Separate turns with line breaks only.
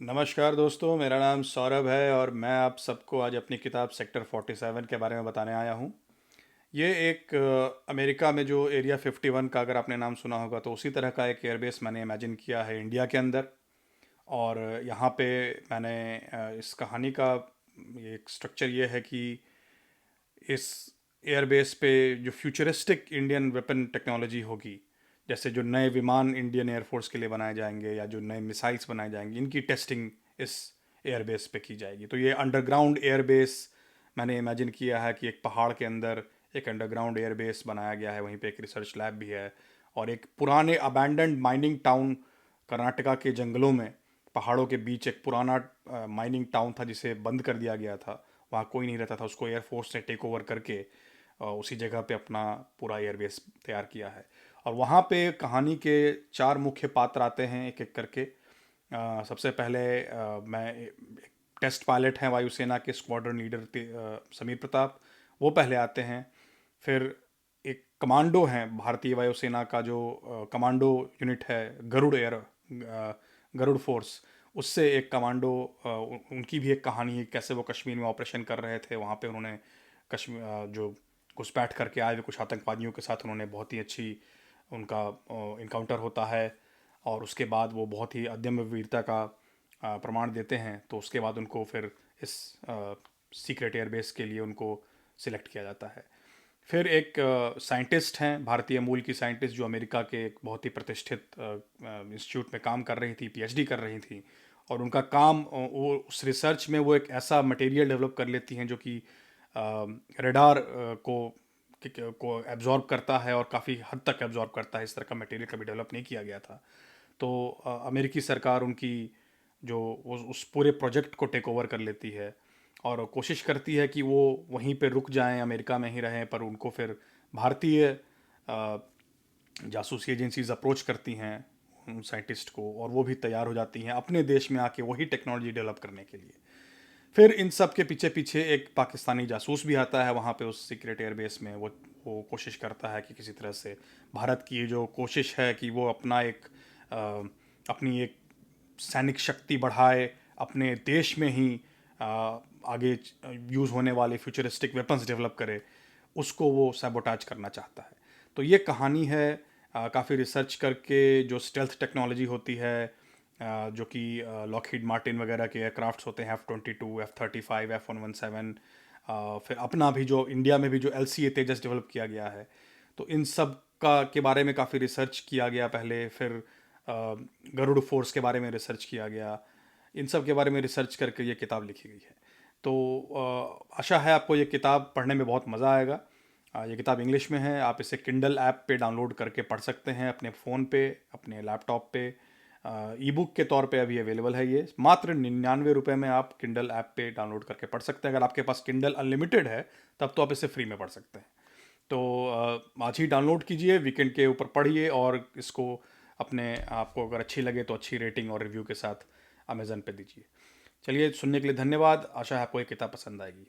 नमस्कार दोस्तों, मेरा नाम सौरभ है और मैं आप सबको आज अपनी किताब सेक्टर 47 के बारे में बताने आया हूँ। ये एक अमेरिका में जो एरिया 51 का अगर आपने नाम सुना होगा तो उसी तरह का एक एयरबेस मैंने इमेजिन किया है इंडिया के अंदर। और यहाँ पे मैंने इस कहानी का एक स्ट्रक्चर ये है कि इस एयरबेस पे जो फ्यूचरिस्टिक इंडियन वेपन टेक्नोलॉजी होगी, जैसे जो नए विमान इंडियन एयरफोर्स के लिए बनाए जाएंगे या जो नए मिसाइल्स बनाए जाएंगे, इनकी टेस्टिंग इस एयरबेस पे की जाएगी। तो ये अंडरग्राउंड एयरबेस मैंने इमेजिन किया है कि एक पहाड़ के अंदर एक अंडरग्राउंड एयरबेस बनाया गया है, वहीं पे एक रिसर्च लैब भी है। और एक पुराने अबैंडन्ड माइनिंग टाउन कर्नाटका के जंगलों में, पहाड़ों के बीच एक पुराना माइनिंग टाउन था जिसे बंद कर दिया गया था। वहाँ कोई नहीं रहता था, उसको एयरफोर्स ने टेक ओवर करके उसी जगह पे अपना पूरा एयरबेस तैयार किया है। और वहाँ पे कहानी के चार मुख्य पात्र आते हैं एक एक करके। सबसे पहले मैं एक टेस्ट पायलट हैं वायुसेना के स्क्वाड्रन लीडर समीर प्रताप, वो पहले आते हैं। फिर एक कमांडो हैं भारतीय वायुसेना का जो कमांडो यूनिट है, गरुड़ फोर्स, उससे एक कमांडो, उनकी भी एक कहानी है कैसे वो कश्मीर में ऑपरेशन कर रहे थे। वहाँ पे उन्होंने कश्मीर जो घुसपैठ करके आए हुए कुछ आतंकवादियों के साथ उन्होंने बहुत ही अच्छी उनका इनकाउंटर होता है। और उसके बाद वो बहुत ही अदम्य वीरता का प्रमाण देते हैं। तो उसके बाद उनको फिर इस सीक्रेट एयरबेस के लिए उनको सिलेक्ट किया जाता है। फिर एक साइंटिस्ट हैं, भारतीय मूल की साइंटिस्ट, जो अमेरिका के एक बहुत ही प्रतिष्ठित इंस्टीट्यूट में काम कर रही थी, पीएचडी कर रही थी। और उनका काम, वो उस रिसर्च में वो एक ऐसा मटेरियल डेवलप कर लेती हैं जो कि रेडार को एब्जॉर्ब करता है और काफ़ी हद तक एब्जॉर्ब करता है। इस तरह का मटेरियल कभी डेवलप नहीं किया गया था। तो अमेरिकी सरकार उनकी जो उस पूरे प्रोजेक्ट को टेक ओवर कर लेती है और कोशिश करती है कि वो वहीं पे रुक जाएं, अमेरिका में ही रहें। पर उनको फिर भारतीय जासूसी एजेंसीज अप्रोच करती हैं उन साइंटिस्ट को, और वो भी तैयार हो जाती हैं अपने देश में आके वही टेक्नोलॉजी डेवलप करने के लिए। फिर इन सब के पीछे पीछे एक पाकिस्तानी जासूस भी आता है वहाँ पे उस सीक्रेट एयरबेस में। वो कोशिश करता है कि किसी तरह से भारत की जो कोशिश है कि वो अपना एक अ, अपनी एक सैनिक शक्ति बढ़ाए, अपने देश में ही आगे यूज़ होने वाले फ्यूचरिस्टिक वेपन्स डेवलप करे, उसको वो सैबोटाज करना चाहता है। तो ये कहानी है काफ़ी रिसर्च करके जो स्टेल्थ टेक्नोलॉजी होती है, जो कि लॉकहीड मार्टिन वगैरह के एयरक्राफ्ट्स होते हैं, F-22, F-35, F-117। फिर अपना भी जो इंडिया में भी जो LCA तेजस डेवलप किया गया है, तो इन सब का के बारे में काफ़ी रिसर्च किया गया पहले। फिर गरुड़ फोर्स के बारे में रिसर्च किया गया। इन सब के बारे में रिसर्च करके ये किताब लिखी गई है। तो आशा है आपको ये किताब पढ़ने में बहुत मज़ा आएगा। ये किताब इंग्लिश में है, आप इसे किंडल ऐप पे डाउनलोड करके पढ़ सकते हैं, अपने फ़ोन पे, अपने लैपटॉप पे। ई बुक के तौर पे अभी अवेलेबल है ये, मात्र 99 रुपये में आप किंडल ऐप पे डाउनलोड करके पढ़ सकते हैं। अगर आपके पास किंडल अनलिमिटेड है तब तो आप इसे फ्री में पढ़ सकते हैं। तो आज ही डाउनलोड कीजिए, वीकेंड के ऊपर पढ़िए, और इसको अपने आपको अगर अच्छी लगे तो अच्छी रेटिंग और रिव्यू के साथ अमेज़न पे दीजिए। चलिए, सुनने के लिए धन्यवाद। आशा है आपको ये किताब पसंद आएगी।